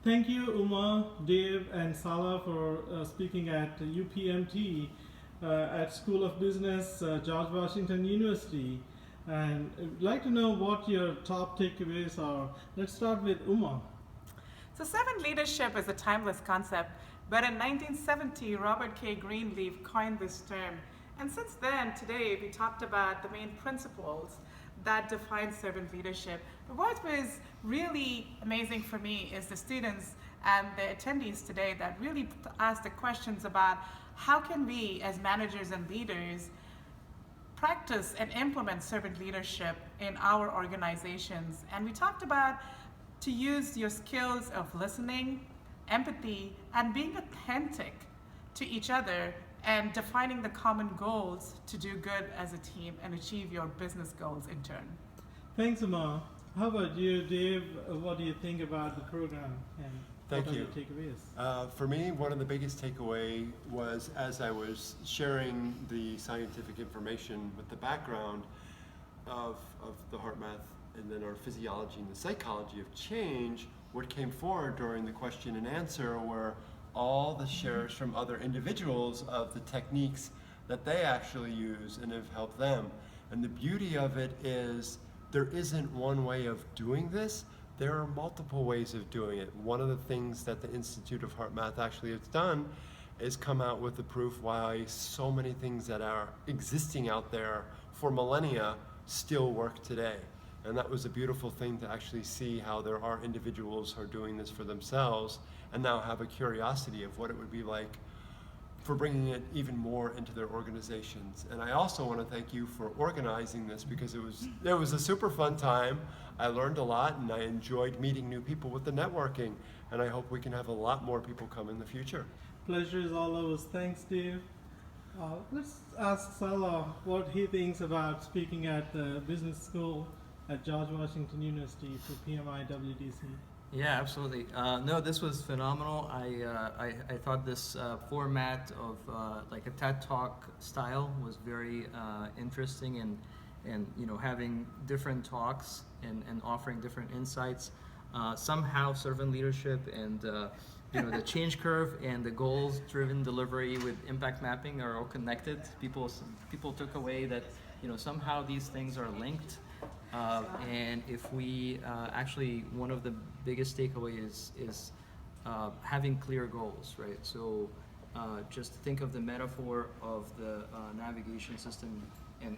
Thank you, Uma, Dave, and Salah for speaking at UPMT at School of Business, George Washington University. And I'd like to know what your top takeaways are. Let's start with Uma. So servant leadership is a timeless concept, but in 1970, Robert K. Greenleaf coined this term. And since then, today, we talked about the main principles that define servant leadership. But what was really amazing for me is the students and the attendees today that really asked the questions about how can we, as managers and leaders, practice and implement servant leadership in our organizations. And we talked about to use your skills of listening, empathy, and being authentic to each other and defining the common goals to do good as a team and achieve your business goals in turn. Thanks, Uma. How about you, Dave? What do you think about the program and Thank what are you. your takeaways? For me, one of the biggest takeaway was as I was sharing the scientific information with the background of the heart math and then our physiology and the psychology of change, what came forward during the question and answer were all the shares from other individuals of the techniques that they actually use and have helped them. And the beauty of it is there isn't one way of doing this. There are multiple ways of doing it. One of the things that the Institute of Heart Math actually has done is come out with the proof why so many things that are existing out there for millennia still work today. And that was a beautiful thing to actually see how there are individuals who are doing this for themselves and now have a curiosity of what it would be like for bringing it even more into their organizations. And I also want to thank you for organizing this because it was a super fun time. I learned a lot and I enjoyed meeting new people with the networking, and I hope we can have a lot more people come in the future. Pleasure is all ours. Thanks, Dave. Let's ask Salah what he thinks about speaking at the business school at George Washington University for PMIWDC. Yeah, absolutely. No, this was phenomenal. I thought this format of like a TED Talk style was very interesting, and having different talks and offering different insights. Somehow servant leadership and the change curve and the goals-driven delivery with impact mapping are all connected. People took away that somehow these things are linked. And if we actually, one of the biggest takeaways is having clear goals, right? So just think of the metaphor of the navigation system and